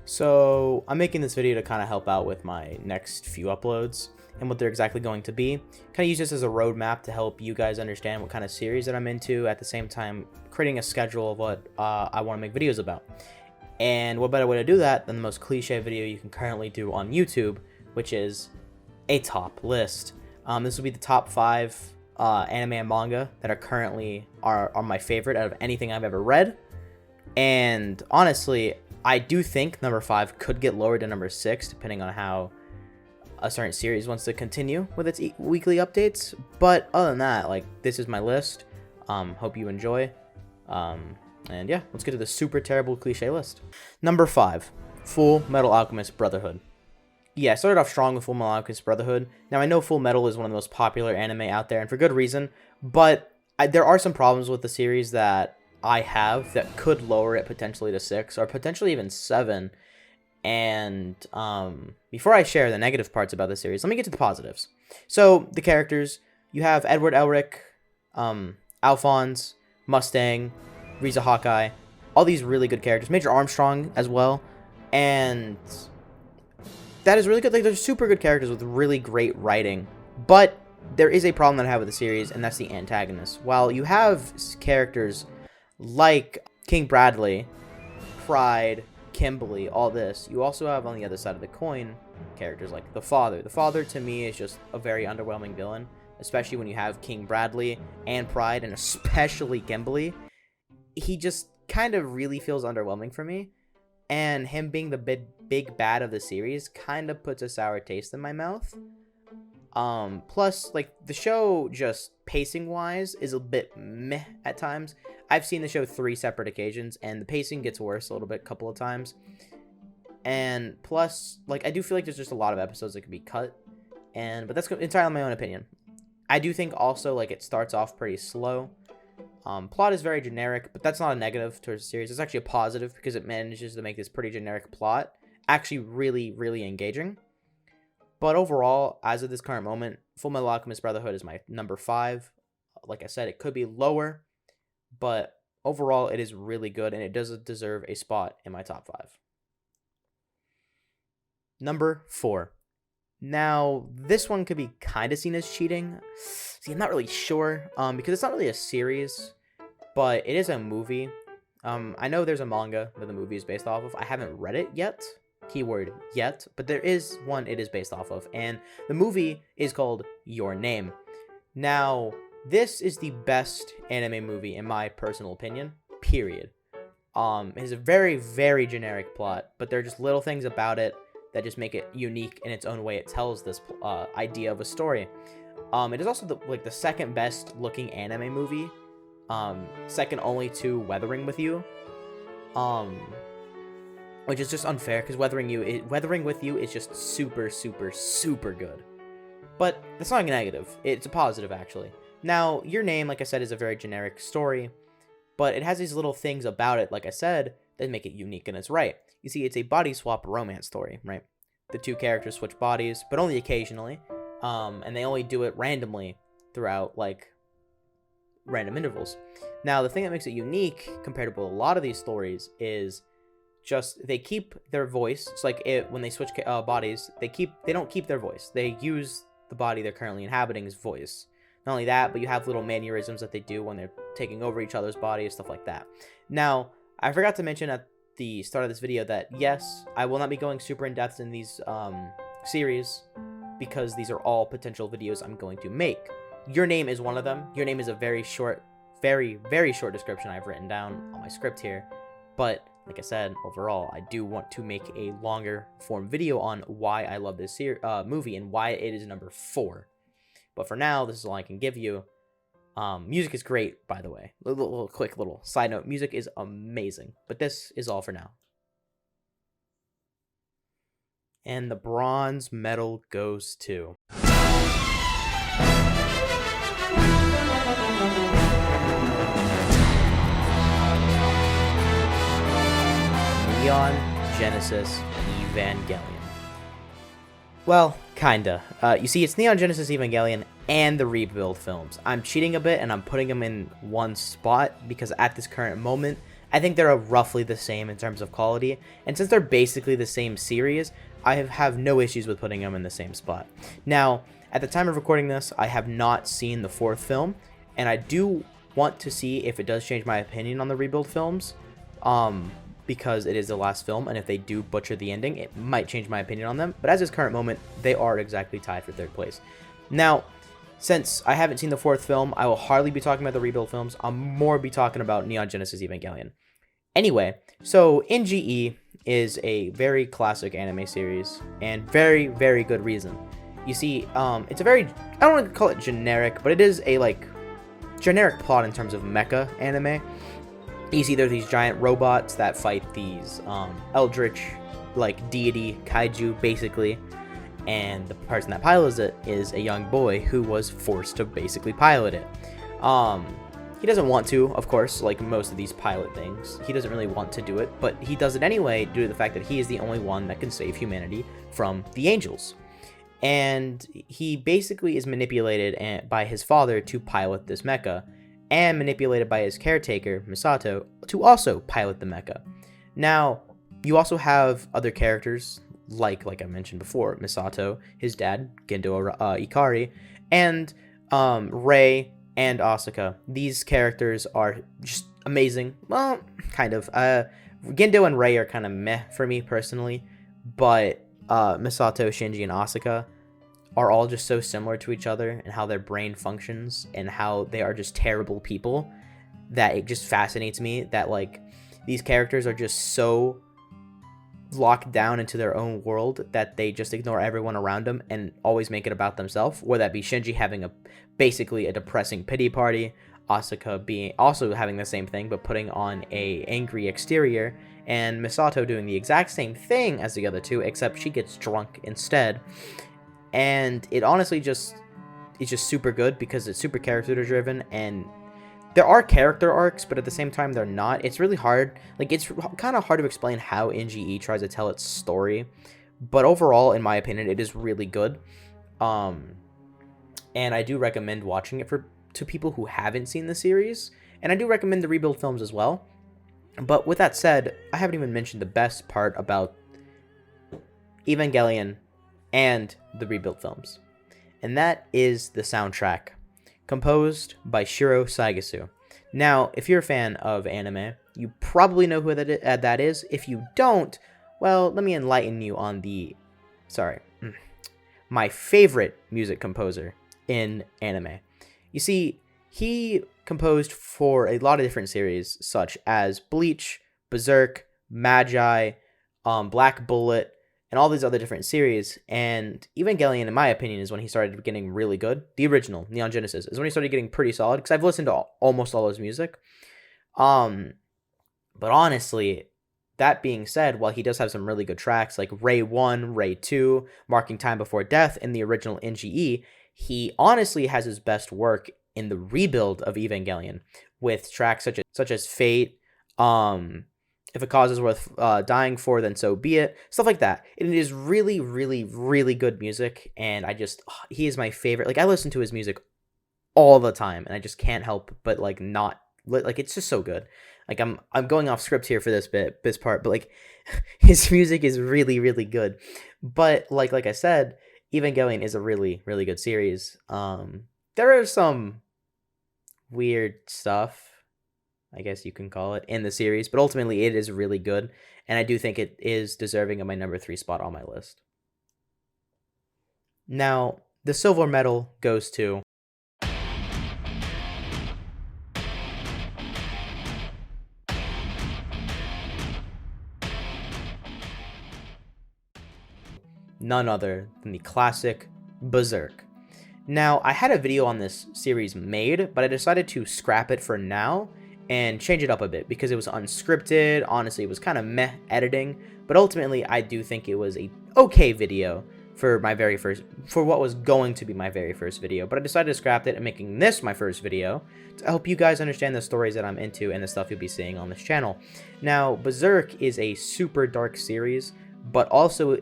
So I'm making this video to kind of help out with my next few uploads and what they're exactly going to be. Kind of use this as a roadmap to help you guys understand what kind of series that I'm into, at the same time creating a schedule of what I want to make videos about. And what better way to do that than the most cliche video you can currently do on YouTube, which is a top list. This will be the top 5 anime and manga that are currently are my favorite out of anything I've ever read. And honestly, I do think number 5 could get lowered to number 6, depending on how a certain series wants to continue with its weekly updates. But other than that, like, this is my list. Hope you enjoy. And yeah, let's get to the super terrible cliche list. Number 5, Fullmetal Alchemist Brotherhood. Yeah, I started off strong with Fullmetal Alchemist Brotherhood. Now, I know Fullmetal is one of the most popular anime out there, and for good reason, but there are some problems with the series that I have that could lower it potentially to 6 or potentially even 7. And before I share the negative parts about the series, let me get to the positives. So the characters, you have Edward Elric, Alphonse, Mustang, Riza Hawkeye, all these really good characters. Major Armstrong as well, and that is really good. Like, they're super good characters with really great writing, but there is a problem that I have with the series, and that's the antagonist. While you have characters like King Bradley, Pride, Kimberly, all this, you also have on the other side of the coin characters like the Father. The Father, to me, is just a very underwhelming villain, especially when you have King Bradley and Pride, and especially Kimberly. He just kind of really feels underwhelming for me, and him being the big bad of the series kind of puts a sour taste in my mouth. Plus, like, the show, just pacing-wise, is a bit meh at times. I've seen the show 3 separate occasions, and the pacing gets worse a little bit a couple of times. And plus, like, I do feel like there's just a lot of episodes that could be cut, but that's entirely my own opinion. I do think also, like, it starts off pretty slow. Plot is very generic, but that's not a negative towards the series. It's actually a positive because it manages to make this pretty generic plot actually really, really engaging. But overall, as of this current moment, Fullmetal Alchemist Brotherhood is my number 5. Like I said, it could be lower, but overall, it is really good, and it does deserve a spot in my top 5. Number 4. Now, this one could be kind of seen as cheating. See, I'm not really sure, because it's not really a series, but it is a movie. I know there's a manga that the movie is based off of. I haven't read it yet. Keyword yet, but there is one it is based off of, and the movie is called Your Name. Now, this is the best anime movie in my personal opinion, period. It has a very, very generic plot, but there are just little things about it that just make it unique in its own way. It tells this idea of a story. It is also the second best looking anime movie, second only to Weathering with You. Which is just unfair, because Weathering with You is just super, super, super good. But that's not a negative. It's a positive, actually. Now, Your Name, like I said, is a very generic story, but it has these little things about it, like I said, that make it unique in its right. You see, it's a body swap romance story, right? The 2 characters switch bodies, but only occasionally, and they only do it randomly throughout, like, random intervals. Now, the thing that makes it unique compared to a lot of these stories is just they keep their voice. It's like when they switch bodies, they don't keep their voice. They use the body they're currently inhabiting's voice. Not only that, but you have little mannerisms that they do when they're taking over each other's bodies, stuff like that. Now, I forgot to mention at the start of this video that yes, I will not be going super in depth in these series, because these are all potential videos I'm going to make. Your Name is one of them. Your Name is a very short, very, very short description I've written down on my script here, but like I said, overall, I do want to make a longer form video on why I love this movie and why it is number 4. But for now, this is all I can give you. Music is great, by the way. Quick little side note. Music is amazing. But this is all for now. And the bronze medal goes to Neon Genesis Evangelion. Well, kinda. You see, it's Neon Genesis Evangelion and the Rebuild films. I'm cheating a bit, and I'm putting them in one spot, because at this current moment, I think they're roughly the same in terms of quality, and since they're basically the same series, I have no issues with putting them in the same spot. Now, at the time of recording this, I have not seen the fourth film, and I do want to see if it does change my opinion on the Rebuild films, because it is the last film, and if they do butcher the ending, it might change my opinion on them. But as this current moment, they are exactly tied for third place. Now, since I haven't seen the fourth film, I will hardly be talking about the Rebuild films. I'll more be talking about Neon Genesis Evangelion. Anyway, so NGE is a very classic anime series, and very, very good reason. You see, it's a very, I don't want to call it generic, but it is a, like, generic plot in terms of mecha anime. You see there are these giant robots that fight these eldritch, like, deity kaiju, basically. And the person that pilots it is a young boy who was forced to basically pilot it. He doesn't want to, of course, like most of these pilot things. He doesn't really want to do it, but he does it anyway due to the fact that he is the only one that can save humanity from the angels. And he basically is manipulated by his father to pilot this mecha, and manipulated by his caretaker, Misato, to also pilot the mecha. Now, you also have other characters, like I mentioned before, Misato, his dad, Gendo Ikari, and Rei and Asuka. These characters are just amazing. Well, kind of. Gendo and Rei are kind of meh for me personally, but Misato, Shinji, and Asuka are all just so similar to each other and how their brain functions and how they are just terrible people that it just fascinates me that, like, these characters are just so locked down into their own world that they just ignore everyone around them and always make it about themselves, whether that be Shinji having basically a depressing pity party, Asuka being also having the same thing but putting on a angry exterior, and Misato doing the exact same thing as the other two, except she gets drunk instead. And it honestly is just super good because it's super character driven, and there are character arcs, but at the same time they're not. It's really hard. Like, it's kind of hard to explain how NGE tries to tell its story, but overall, in my opinion, it is really good. And I do recommend watching it to people who haven't seen the series, and I do recommend the Rebuild films as well. But with that said, I haven't even mentioned the best part about Evangelion and the Rebuild films, and that is the soundtrack, composed by Shiro Saigasu. Now, if you're a fan of anime, you probably know who that is. If you don't, well, let me enlighten you on my favorite music composer in anime. You see, he composed for a lot of different series, such as Bleach, Berserk, Magi, Black Bullet, and all these other different series. And Evangelion, in my opinion, is when he started getting really good. The original, Neon Genesis, is when he started getting pretty solid, because I've listened to almost all his music. But honestly, that being said, while he does have some really good tracks, like Ray 1, Ray 2, Marking Time Before Death, and the original NGE, he honestly has his best work in the rebuild of Evangelion, with tracks such as Fate, If a Cause is Worth Dying For, Then So Be It, stuff like that. And it is really, really, really good music, and he is my favorite. Like, I listen to his music all the time, and I just can't help but, like, not, like, it's just so good. Like, I'm going off script here for this part, but, like, his music is really, really good. But, like I said, Evangelion is a really, really good series. There are some weird stuff, I guess you can call it, in the series, but ultimately it is really good, and I do think it is deserving of my number 3 spot on my list. Now, the silver medal goes to none other than the classic Berserk. Now, I had a video on this series made, but I decided to scrap it for now and change it up a bit because it was unscripted. Honestly, it was kind of meh editing, but ultimately I do think it was a okay video for what was going to be my very first video. But I decided to scrap it and making this my first video to help you guys understand the stories that I'm into and the stuff you'll be seeing on this channel. Now, Berserk is a super dark series, but also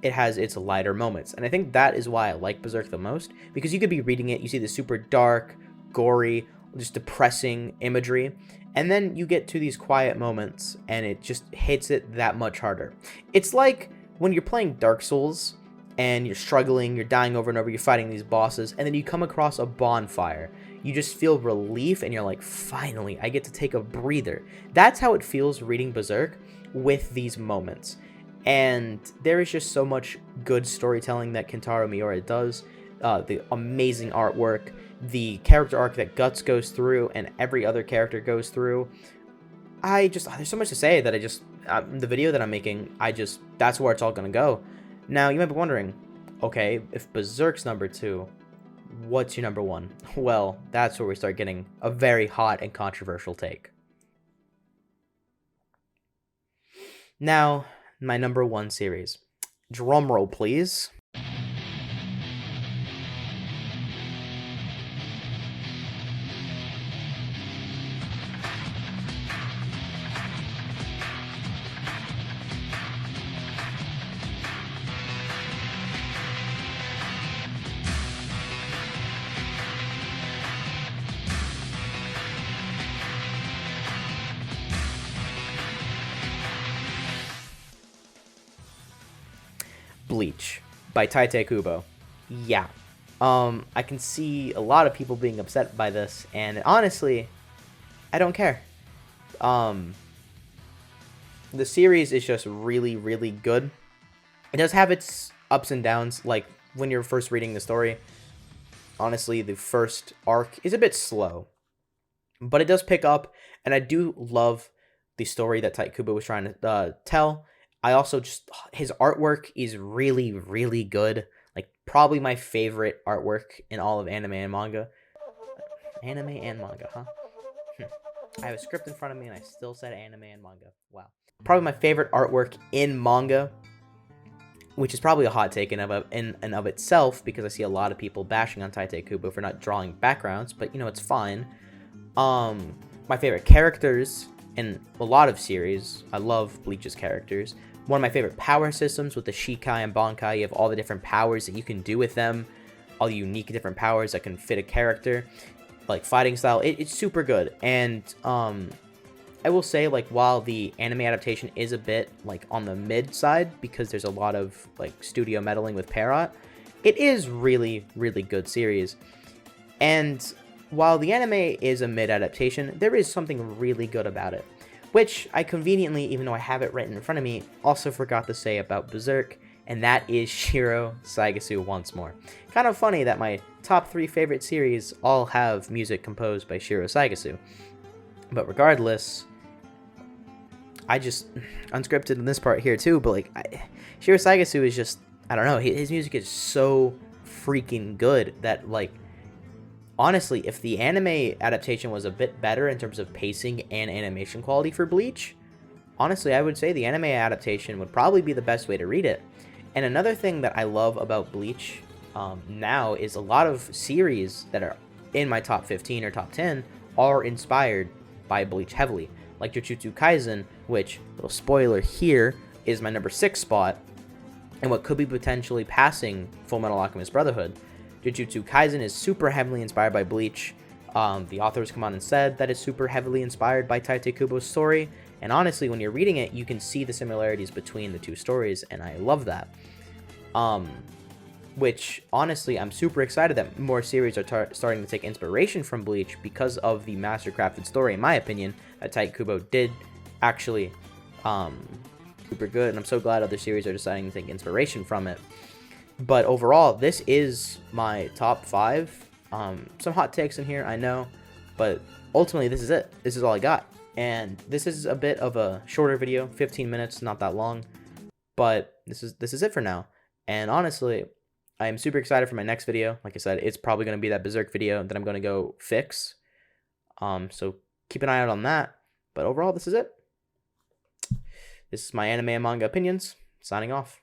it has its lighter moments, and I think that is why I like Berserk the most, because you could be reading it, you see the super dark, gory, just depressing imagery. And then you get to these quiet moments and it just hits it that much harder. It's like when you're playing Dark Souls and you're struggling, you're dying over and over, you're fighting these bosses, and then you come across a bonfire. You just feel relief and you're like, finally, I get to take a breather. That's how it feels reading Berserk with these moments. And there is just so much good storytelling that Kentaro Miura does. The amazing artwork, the character arc that Guts goes through and every other character goes through. There's so much to say that the video that I'm making, that's where it's all going to go. Now, you might be wondering, okay, if Berserk's number 2, what's your number 1? Well, that's where we start getting a very hot and controversial take. Now, my number 1 series. Drumroll, please. Bleach by Tite Kubo. Yeah. I can see a lot of people being upset by this, and honestly, I don't care. The series is just really, really good. It does have its ups and downs, like when you're first reading the story. Honestly, the first arc is a bit slow, but it does pick up, and I do love the story that Tite Kubo was trying to tell. I also his artwork is really, really good. Like, probably my favorite artwork in all of anime and manga. Anime and manga, huh? I have a script in front of me and I still said anime and manga. Wow. Probably my favorite artwork in manga, which is probably a hot take in and of itself, because I see a lot of people bashing on Tite Kubo for not drawing backgrounds, but it's fine. My favorite characters in a lot of series, I love Bleach's characters. One of my favorite power systems with the Shikai and Bankai. You have all the different powers that you can do with them, all the unique different powers that can fit a character, like fighting style. It's super good. And I will say, like, while the anime adaptation is a bit like on the mid side because there's a lot of like studio meddling with Parrot, it is really, really good series. And while the anime is a mid adaptation, there is something really good about it, which I conveniently, even though I have it written in front of me, also forgot to say about Berserk, and that is Shiro Saigasu once more. Kind of funny that my top 3 favorite series all have music composed by Shiro Saigasu. But regardless, I just unscripted in this part here too, but like, Shiro Saigasu is just, I don't know, his music is so freaking good that, like, honestly, if the anime adaptation was a bit better in terms of pacing and animation quality for Bleach, honestly, I would say the anime adaptation would probably be the best way to read it. And another thing that I love about Bleach now is a lot of series that are in my top 15 or top 10 are inspired by Bleach heavily. Like Jujutsu Kaisen, which, little spoiler here, is my number 6 spot, and what could be potentially passing Fullmetal Alchemist Brotherhood. Jujutsu Kaisen is super heavily inspired by Bleach. The authors come on and said that it's super heavily inspired by Tite Kubo's story. And honestly, when you're reading it, you can see the similarities between the two stories, and I love that. Which, honestly, I'm super excited that more series are starting to take inspiration from Bleach because of the mastercrafted story, in my opinion, that Tite Kubo did actually super good. And I'm so glad other series are deciding to take inspiration from it. But overall, this is my top 5. Some hot takes in here, I know, but ultimately this is it. This is all I got. And this is a bit of a shorter video, 15 minutes, not that long, but this is it for now. And honestly, I am super excited for my next video. Like I said, it's probably going to be that Berserk video that I'm going to go fix. So keep an eye out on that. But overall, this is it. This is my anime and manga opinions. Signing off.